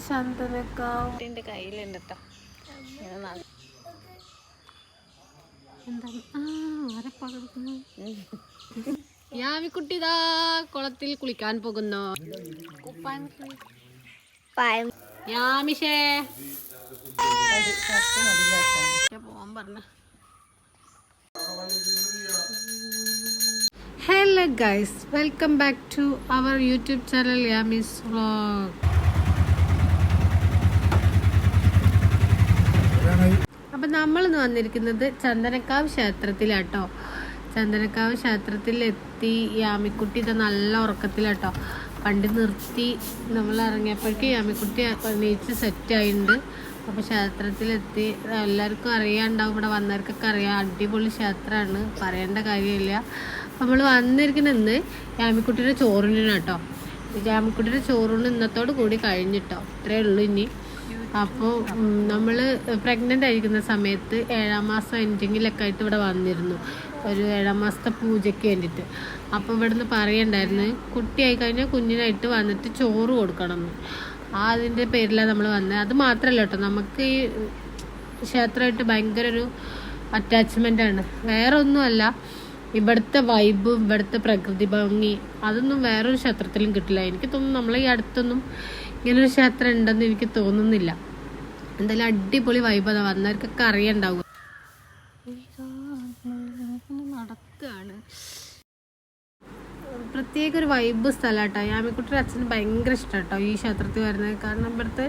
ചന്ദനക്കാവിന്റെ കയ്യിലുണ്ട് കേട്ടോ. യാമിക്കുട്ടി ഇതാ കുളത്തിൽ കുളിക്കാൻ പോകുന്നു. യാമിഷേ പോവാൻ പറഞ്ഞ. Hello guys, welcome back to our YouTube channel Yami's vlog. അപ്പം നമ്മളിന്ന് വന്നിരിക്കുന്നത് ചന്ദനക്കാവ് ക്ഷേത്രത്തിലാട്ടോ. ചന്ദനക്കാവ് ക്ഷേത്രത്തിലെത്തി. യാമിക്കുട്ടി ഇത് നല്ല ഉറക്കത്തിലാട്ടോ. പണ്ട് നിർത്തി നമ്മൾ ഇറങ്ങിയപ്പോഴേക്കും യാമിക്കുട്ടി നീച്ച് സെറ്റായിട്ടുണ്ട്. അപ്പോൾ ക്ഷേത്രത്തിലെത്തി. എല്ലാവർക്കും അറിയാണ്ടാവും, ഇവിടെ വന്നവർക്കൊക്കെ അറിയാം. അടിപൊളി ക്ഷേത്രമാണ്, പറയേണ്ട കാര്യമില്ല. നമ്മൾ വന്നിരിക്കുന്നത് യാമിക്കുട്ടിയുടെ ചോറിനാണ് കേട്ടോ. യാമിക്കുട്ടിയുടെ ചോറിന് ഇന്നത്തോട് കൂടി കഴിഞ്ഞിട്ടോ, ഇത്രയേ ഉള്ളൂ ഇനി. അപ്പോൾ നമ്മൾ പ്രഗ്നൻ്റ് ആയിരിക്കുന്ന സമയത്ത് 7ാം മാസം എൻഡിങ്ങിലൊക്കെ ആയിട്ട് ഇവിടെ വന്നിരുന്നു, ഒരു 7ാം മാസത്തെ പൂജയ്ക്ക് വേണ്ടിയിട്ട്. അപ്പോൾ ഇവിടുന്ന് പറയണ്ടായിരുന്നു കുട്ടിയായി കഴിഞ്ഞാൽ കുഞ്ഞിനായിട്ട് വന്നിട്ട് ചോറ് കൊടുക്കണം എന്ന്. അതിൻ്റെ പേരിലാണ് നമ്മൾ വന്നത്. അത് മാത്രമല്ല കേട്ടോ, നമുക്ക് ഈ ക്ഷേത്രമായിട്ട് ഭയങ്കര ഒരു അറ്റാച്ച്മെൻ്റാണ്. വേറെ ഒന്നുമല്ല, ഇവിടുത്തെ വൈബും ഇവിടുത്തെ പ്രകൃതി ഭംഗി അതൊന്നും വേറൊരു ക്ഷേത്രത്തിലും കിട്ടില്ല. എനിക്ക് തോന്നുന്നു നമ്മളെ ഈ അടുത്തൊന്നും ഇങ്ങനൊരു ക്ഷേത്രം ഉണ്ടെന്ന് എനിക്ക് തോന്നുന്നില്ല. എന്തായാലും അടിപൊളി വൈബാണ്, വന്നവർക്കൊക്കെ അറിയണ്ടാവുക. നടക്കുകയാണ്, പ്രത്യേക ഒരു വൈബ് സ്ഥലമാട്ടോ. യാമിക്കുട്ടിയുടെ അച്ഛന് ഭയങ്കര ഇഷ്ടം കേട്ടോ ഈ ക്ഷേത്രത്തിൽ വരുന്നത്. കാരണം ഇവിടുത്തെ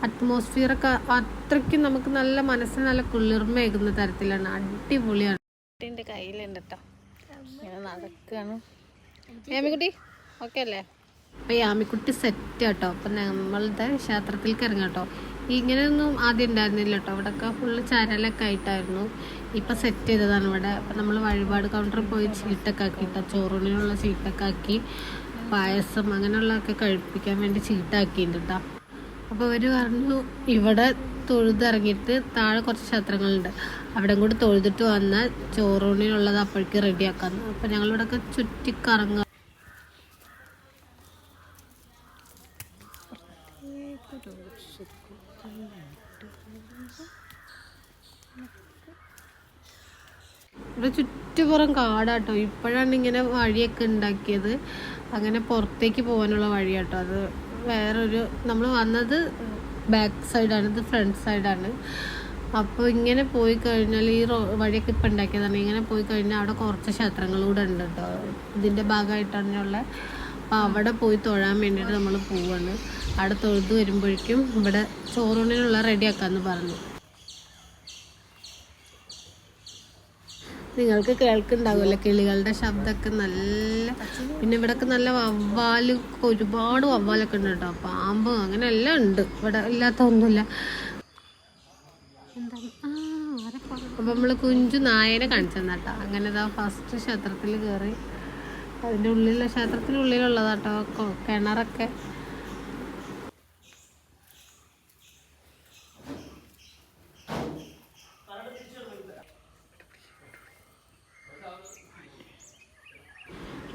അറ്റ്മോസ്ഫിയറൊക്കെ അത്രയ്ക്കും നമുക്ക് നല്ല മനസ്സിന് നല്ല കുളിർമയേകുന്ന തരത്തിലാണ്. അടിപൊളിയാണ്. കുട്ടീൻ്റെ കയ്യിലുണ്ട് കേട്ടോ, ഇങ്ങനെ നടക്കുകയാണ്. യാമിക്കുട്ടി ഓക്കെ അല്ലേ? അപ്പം യാമിക്കുട്ടി സെറ്റ് കേട്ടോ. അപ്പം നമ്മളുടെ ക്ഷേത്രത്തിലേക്ക് ഇറങ്ങാം കേട്ടോ. ഇങ്ങനെയൊന്നും ആദ്യം ഉണ്ടായിരുന്നില്ല കേട്ടോ. ഇവിടെയൊക്കെ ഫുള്ള് ചരലൊക്കെ ആയിട്ടായിരുന്നു. ഇപ്പം സെറ്റ് ചെയ്തതാണ് ഇവിടെ. അപ്പം നമ്മൾ വഴിപാട് കൗണ്ടറിൽ പോയി ചീട്ടൊക്കെ ആക്കി കേട്ടോ. ചോറിനുള്ള ചീട്ടൊക്കെ ആക്കി, പായസം അങ്ങനെയുള്ളതൊക്കെ കഴിപ്പിക്കാൻ വേണ്ടി ചീട്ടാക്കിയിട്ടുണ്ട് കേട്ടോ. അപ്പോൾ അവർ പറഞ്ഞു ഇവിടെ തൊഴുതിറങ്ങിയിട്ട് താഴെ കുറച്ച് ക്ഷേത്രങ്ങളുണ്ട്, അവിടെ കൂടി തൊഴുതിട്ട് വന്നാൽ ചോറൂണിനുള്ളത് അപ്പോഴേക്ക് റെഡിയാക്കാമെന്ന്. അപ്പോൾ ഞങ്ങളിവിടെയൊക്കെ ചുറ്റിക്കറങ്ങുക. ഇവിടെ ചുറ്റുപുറം കാടാട്ടോ. ഇപ്പോഴാണ് ഇങ്ങനെ വഴിയൊക്കെ ഉണ്ടാക്കിയത്. അങ്ങനെ പുറത്തേക്ക് പോകാനുള്ള വഴിയാട്ടോ. അത് വേറൊരു, നമ്മൾ വന്നത് ബാക്ക് സൈഡാണ്, ഇത് ഫ്രണ്ട് സൈഡാണ്. അപ്പോൾ ഇങ്ങനെ പോയി കഴിഞ്ഞാൽ ഈ വഴിയൊക്കെ ഇപ്പം ഉണ്ടാക്കിയതാണ്. ഇങ്ങനെ പോയി കഴിഞ്ഞാൽ അവിടെ കുറച്ച് ക്ഷേത്രങ്ങളൂടെ ഉണ്ട് കേട്ടോ, ഇതിൻ്റെ ഭാഗമായിട്ടാണ് ഉള്ളത്. അപ്പോൾ അവിടെ പോയി തൊഴാൻ വേണ്ടിയിട്ട് നമ്മൾ പോവാണ്. അവിടെ തൊഴുത് വരുമ്പോഴേക്കും ഇവിടെ ചോറൂണിനുള്ള റെഡിയാക്കാമെന്ന് പറഞ്ഞു. നിങ്ങൾക്ക് കേൾക്കുന്നുണ്ടാവുമല്ലോ കിളികളുടെ ശബ്ദമൊക്കെ നല്ല. പിന്നെ ഇവിടെയൊക്കെ നല്ല വവ്വാൽ, ഒരുപാട് വവ്വാലൊക്കെ ഉണ്ട് കേട്ടോ, പാമ്പ് അങ്ങനെ എല്ലാം ഉണ്ട്. ഇവിടെ ഇല്ലാത്ത ഒന്നുമില്ല. അപ്പം നമ്മൾ കുഞ്ചു നായനെ കാണിച്ചു തന്നാട്ടോ. അങ്ങനെ ഇതാ ഫസ്റ്റ് ക്ഷേത്രത്തിൽ കയറി. അതിൻ്റെ ഉള്ളിലുള്ള ക്ഷേത്രത്തിനുള്ളിലുള്ളതാട്ടോ കിണറൊക്കെ.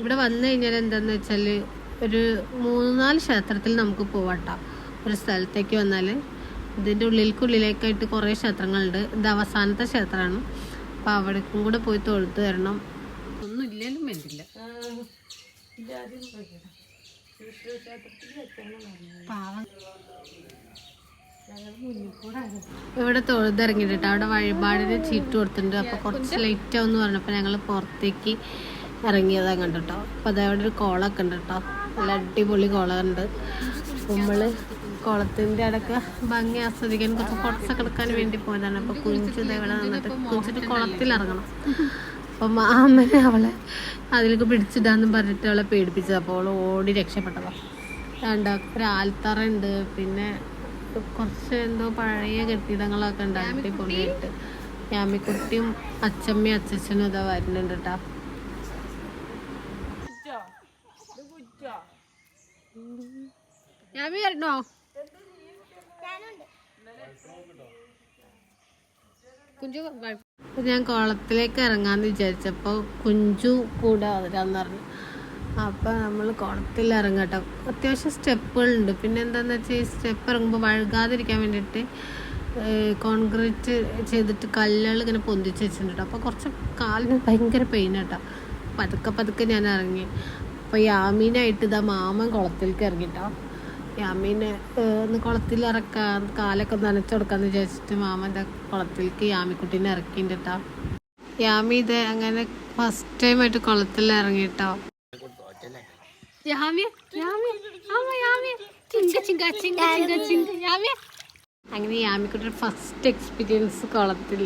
ഇവിടെ വന്നു കഴിഞ്ഞാൽ എന്താണെന്ന് വെച്ചാൽ ഒരു 3-4 ക്ഷേത്രത്തിൽ നമുക്ക് പോവാട്ടോ. ഒരു സ്ഥലത്തേക്ക് വന്നാൽ ഇതിൻ്റെ ഉള്ളിലേക്കായിട്ട് കുറേ ക്ഷേത്രങ്ങളുണ്ട്. ഇത് അവസാനത്തെ ക്ഷേത്രമാണ്. അപ്പോൾ അവിടേക്കും കൂടെ പോയി തൊഴുത്ത് വരണം. ഒന്നും ഇല്ലെങ്കിലും വേണ്ടില്ല. ഇവിടെ തൊഴുതിറങ്ങിയിട്ട് അവിടെ വഴിപാടിന് ചീട്ട് കൊടുത്തിട്ടുണ്ട്. അപ്പോൾ കുറച്ച് ലേറ്റ് ആവും എന്ന് പറഞ്ഞപ്പോൾ ഞങ്ങൾ പുറത്തേക്ക് ഇറങ്ങിയതാണ് കണ്ടിട്ടോ. അപ്പോൾ അതവിടെ ഒരു കുളമൊക്കെ ഉണ്ട് കേട്ടോ, നല്ല അടിപൊളി കുളമുണ്ട്. നമ്മൾ കുളത്തിൻ്റെ അടക്ക ഭംഗി ആസ്വദിക്കാൻ കുറച്ച് ഫോട്ടോസൊക്കെ എടുക്കാൻ വേണ്ടി പോയതാണ്. അപ്പോൾ കുഞ്ചു ഇവിടെ നിന്നിട്ട് കുഞ്ചിട്ട് കുളത്തിലിറങ്ങണം. അപ്പോൾ മാമനെ അവളെ അതിലേക്ക് പിടിച്ചിടാന്ന് പറഞ്ഞിട്ട് അവളെ പേടിപ്പിച്ചത്. അപ്പോൾ അവൾ ഓടി രക്ഷപ്പെട്ടതാണ്. ഒരു ആൽത്തറ ഉണ്ട്, പിന്നെ കുറച്ച് എന്തോ പഴയ കെട്ടിടങ്ങളൊക്കെ ഉണ്ട് അടിപൊളിയായിട്ട്. യാമിക്കുട്ടിയും അച്ഛമ്മയും അച്ഛനും ഇതാ വരുന്നുണ്ട് കേട്ടോ. യാമി വരണോ? കുഞ്ചു ഞാൻ കുളത്തിലേക്ക് ഇറങ്ങാന്ന് വിചാരിച്ചപ്പോൾ കുഞ്ചു കൂടെ വരാന്ന് പറഞ്ഞു. അപ്പം നമ്മൾ കുളത്തിൽ ഇറങ്ങട്ടോ. അത്യാവശ്യം സ്റ്റെപ്പുകളുണ്ട്. പിന്നെ എന്താണെന്ന് വെച്ചാൽ ഈ സ്റ്റെപ്പ് ഇറങ്ങുമ്പോൾ വഴുകാതിരിക്കാൻ വേണ്ടിയിട്ട് കോൺക്രീറ്റ് ചെയ്തിട്ട് കല്ലുകൾ ഇങ്ങനെ പൊന്തിച്ച് വെച്ചിട്ടുണ്ട്. അപ്പോൾ കുറച്ച് കാലിന് ഭയങ്കര പെയിൻ കേട്ടോ. പതുക്കെ ഞാൻ ഇറങ്ങി. അപ്പോൾ യാമീനായിട്ട് ഇതാ മാമൻ കുളത്തിലേക്ക് ഇറങ്ങിട്ടോ. യാമീനെ ഒന്ന് കുളത്തിൽ ഇറക്കാൻ കാലൊക്കെ ഒന്ന് നനച്ചു കൊടുക്കാമെന്ന് വിചാരിച്ചിട്ട് മാമൻ എന്താ കുളത്തിലേക്ക് യാമിക്കുട്ടീനെ ഇറക്കിയിട്ട് കേട്ടോ. യാമി ഇത് അങ്ങനെ ഫസ്റ്റ് ടൈമായിട്ട് കുളത്തിൽ ഇറങ്ങിട്ടോ. അങ്ങനെ യാമിക്കുട്ടിയുടെ ഫസ്റ്റ് എക്സ്പീരിയൻസ് കുളത്തിൽ.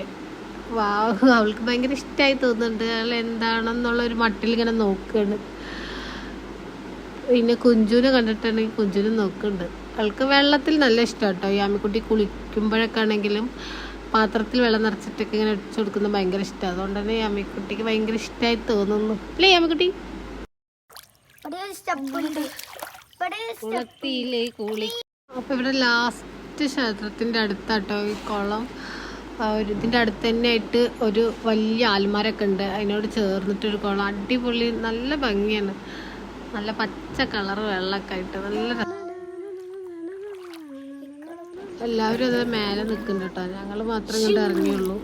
വാവ്, അവൾക്ക് ഭയങ്കര ഇഷ്ടമായി തോന്നുന്നുണ്ട്. അവൾ എന്താണെന്നുള്ള ഒരു മട്ടിൽ ഇങ്ങനെ നോക്കുകയാണ്. പിന്നെ കുഞ്ചുവിനെ കണ്ടിട്ടുണ്ടെങ്കിൽ കുഞ്ചുവിനെ നോക്കുന്നുണ്ട്. അവൾക്ക് വെള്ളത്തിൽ നല്ല ഇഷ്ടം കേട്ടോ. യാമിക്കുട്ടി കുളിക്കുമ്പോഴൊക്കെ ആണെങ്കിലും പാത്രത്തിൽ വെള്ളം നിറച്ചിട്ടൊക്കെ ഇങ്ങനെ ഒഴിച്ചു കൊടുക്കുന്നത് ഭയങ്കര ഇഷ്ടമാണ്. അതുകൊണ്ട് തന്നെ യാമിക്കുട്ടിക്ക് ഭയങ്കര ഇഷ്ടമായി തോന്നുന്നു അല്ലേ യാമിക്കുട്ടി? അപ്പൊ ഇവിടെ ലാസ്റ്റ് ക്ഷേത്രത്തിന്റെ അടുത്താട്ടോ ഈ കുളം. ഇതിന്റെ അടുത്ത് തന്നെ ആയിട്ട് ഒരു വലിയ ആൽമരൊക്കെ ഉണ്ട്. അതിനോട് ചേർന്നിട്ടൊരു കുളം. അടിപൊളി, നല്ല ഭംഗിയാണ്. നല്ല പച്ച കളർ വെള്ളമൊക്കെ ആയിട്ട് നല്ല. എല്ലാവരും അത് മേലെ നിൽക്കുന്നുണ്ട് കേട്ടോ. ഞങ്ങൾ മാത്രം ഇങ്ങോട്ട് ഇറങ്ങിയുള്ളൂ.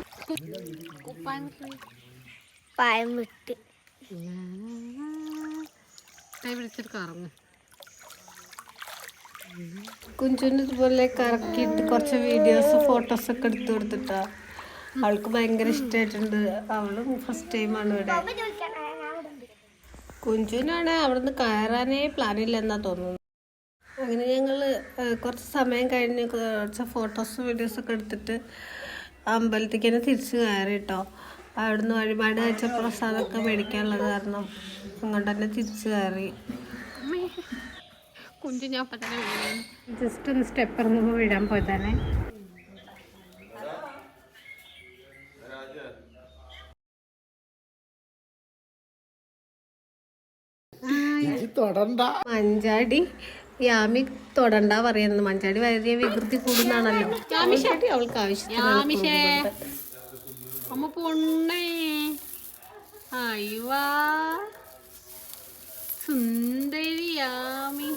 പിടിച്ചിട്ട് കറങ്ങും. കുഞ്ചുവിന് ഇതുപോലെ കറക്കിയിട്ട് കുറച്ച് വീഡിയോസ് ഫോട്ടോസൊക്കെ എടുത്തു കൊടുത്തിട്ടാ. അവൾക്ക് ഭയങ്കര ഇഷ്ടമായിട്ടുണ്ട്. അവളും ഫസ്റ്റ് ടൈമാണ് ഇവിടെ. കുഞ്ചുവിനാണ് അവിടുന്ന് കയറാനേ പ്ലാനില്ലെന്നാ തോന്നുന്നു. അങ്ങനെ ഞങ്ങൾ കുറച്ച് സമയം കഴിഞ്ഞ് കുറച്ച് ഫോട്ടോസും വീഡിയോസൊക്കെ എടുത്തിട്ട് അമ്പലത്തേക്ക് തന്നെ തിരിച്ച് കയറി കേട്ടോ. അവിടുന്ന് വഴിപാട് കഴിച്ച പ്രസാദമൊക്കെ മേടിക്കാനുള്ളത് കാരണം അങ്ങോട്ട് തന്നെ തിരിച്ച് കയറി. കുഞ്ചു ഞാൻ അപ്പം തന്നെ ജസ്റ്റ് ഒന്ന് സ്റ്റെപ്പ് ഇറങ്ങുമ്പോൾ വീഴാൻ പോയി തന്നെ. മഞ്ചാടി യാമി തൊടണ്ട പറയുന്നത്. മഞ്ചാടി വളരെ വികൃതി കൂടുന്നാണല്ലോ. അവൾക്ക് ആവശ്യത്തിന് അമ്മ പൊണ്ണേ. അയ്യവാ സുന്ദരി യാമി.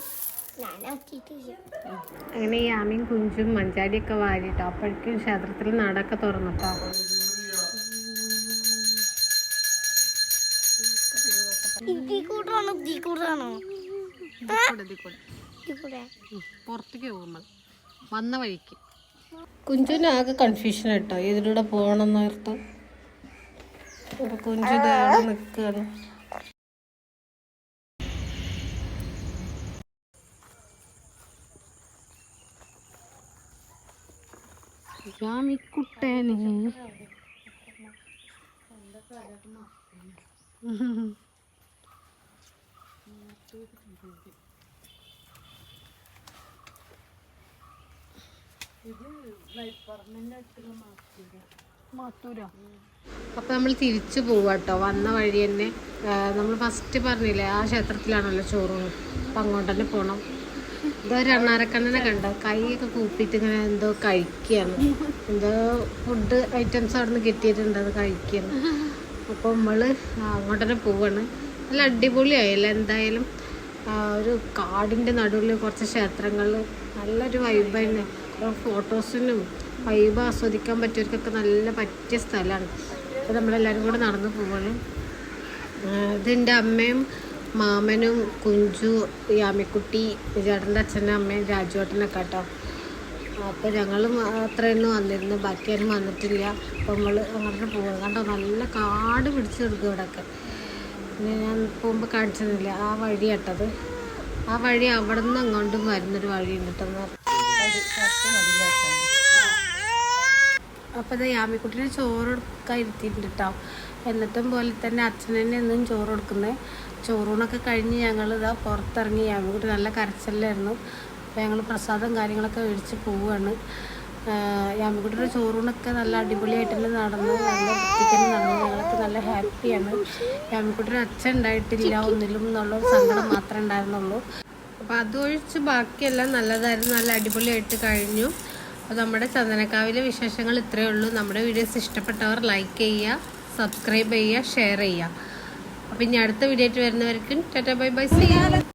അങ്ങനെ യാമിയും കുഞ്ചും മഞ്ചാടിയൊക്കെ വാരിട്ടോ. അപ്പോഴേക്കും ക്ഷേത്രത്തിൽ നടയൊക്കെ തുറന്നിട്ടോ. പുറത്തേക്ക് പോകുമ്പോൾ വന്ന വഴിക്ക് കുഞ്ചുവിന് ആകെ കൺഫ്യൂഷൻ കേട്ടോ. ഇതിലൂടെ പോകണമെന്ന് ഓർത്ത്. അപ്പൊ കുഞ്ചു അവിടെ നിൽക്കുകയാണ്. യാമിക്കുട്ടേന് അപ്പൊ നമ്മൾ തിരിച്ചു പോവാട്ടോ. വന്ന വഴി തന്നെ നമ്മൾ ഫസ്റ്റ് പറഞ്ഞില്ലേ ആ ക്ഷേത്രത്തിലാണല്ലോ ചോറ്. അപ്പം അങ്ങോട്ട് തന്നെ പോകണം. ഇതൊരു അണ്ണാരക്കണ്ണനെ കണ്ടോ, കൈയൊക്കെ കൂപ്പിയിട്ട് ഇങ്ങനെ എന്തോ കഴിക്കുകയാണ്. എന്തോ ഫുഡ് ഐറ്റംസ് അവിടെ നിന്ന് കിട്ടിയിട്ടുണ്ട്, അത് കഴിക്കുകയാണ്. അപ്പോൾ നമ്മൾ അങ്ങോട്ട് തന്നെ പോവാണ്. നല്ല അടിപൊളിയായല്ലോ എന്തായാലും. ഒരു കാടിൻ്റെ നടുവിൽ കുറച്ച് ക്ഷേത്രങ്ങൾ, നല്ലൊരു വൈബ് തന്നെ. ഫോട്ടോസിനും വൈബ് ആസ്വദിക്കാൻ പറ്റിയവർക്കൊക്കെ നല്ല പറ്റിയ സ്ഥലമാണ്. അപ്പോൾ നമ്മളെല്ലാവരും കൂടെ നടന്നു പോവാണ്. ഇതെൻ്റെ അമ്മയും മാമനും കുഞ്ചു, യാമിക്കുട്ടി, ചേട്ടൻ്റെ അച്ഛനും അമ്മയും രാജുവേട്ടനൊക്കെ കേട്ടോ. അപ്പോൾ ഞങ്ങൾ മാത്രമേ വന്നിരുന്നു, ബാക്കിയാരും വന്നിട്ടില്ല. അപ്പോൾ നമ്മൾ അങ്ങോട്ട് പോവുക. കണ്ടോ നല്ല കാട് പിടിച്ച് കിടക്കും ഇവിടെയൊക്കെ. പിന്നെ ഞാൻ പോകുമ്പോൾ കാണിച്ചതില്ല ആ വഴി കേട്ടത്. ആ വഴി അവിടെ നിന്ന് അങ്ങോട്ടും വരുന്നൊരു വഴി ഉണ്ട് കേട്ടോ. അപ്പോൾ ഇത് യാമിക്കുട്ടിന് ചോറ് കൊടുക്കാൻ ഇരുത്തിയിട്ടുണ്ട് കേട്ടോ. എന്നത്തും പോലെ തന്നെ അച്ഛനെന്നെ എന്നും ചോറ് കൊടുക്കുന്നത്. ചോറൂണൊക്കെ കഴിഞ്ഞ് ഞങ്ങൾ ഇതാ പുറത്തിറങ്ങി. യാമിക്കുട്ടി നല്ല കരച്ചിലായിരുന്നു. അപ്പോൾ ഞങ്ങൾ പ്രസാദം കാര്യങ്ങളൊക്കെ മേടിച്ച് പോവുകയാണ്. യാമിക്കുട്ടിയുടെ ചോറൂണൊക്കെ നല്ല അടിപൊളിയായിട്ട് തന്നെ നടന്നു, നല്ല വൃത്തിക്ക് തന്നെ നടന്നു. ഞങ്ങൾക്ക് നല്ല ഹാപ്പിയാണ്. യാമിക്കുട്ടിയുടെ അച്ഛൻ ഉണ്ടായിട്ടില്ല ഒന്നിലും എന്നുള്ളൊരു സങ്കടം മാത്രമേ ഉണ്ടായിരുന്നുള്ളൂ. അപ്പോൾ അതൊഴിച്ച് ബാക്കിയെല്ലാം നല്ലതായിരുന്നു, നല്ല അടിപൊളിയായിട്ട് കഴിഞ്ഞു. അപ്പോൾ നമ്മുടെ ചന്ദനക്കാവിലെ വിശേഷങ്ങൾ ഇത്രയേ ഉള്ളൂ. നമ്മുടെ വീഡിയോസ് ഇഷ്ടപ്പെട്ടവർ ലൈക്ക് ചെയ്യുക, സബ്സ്ക്രൈബ് ചെയ്യുക, ഷെയർ ചെയ്യുക. അപ്പം ഇനി അടുത്ത വീഡിയോ ആയിട്ട് വരുന്നവർക്കും ടാറ്റാ ബൈ ബൈ.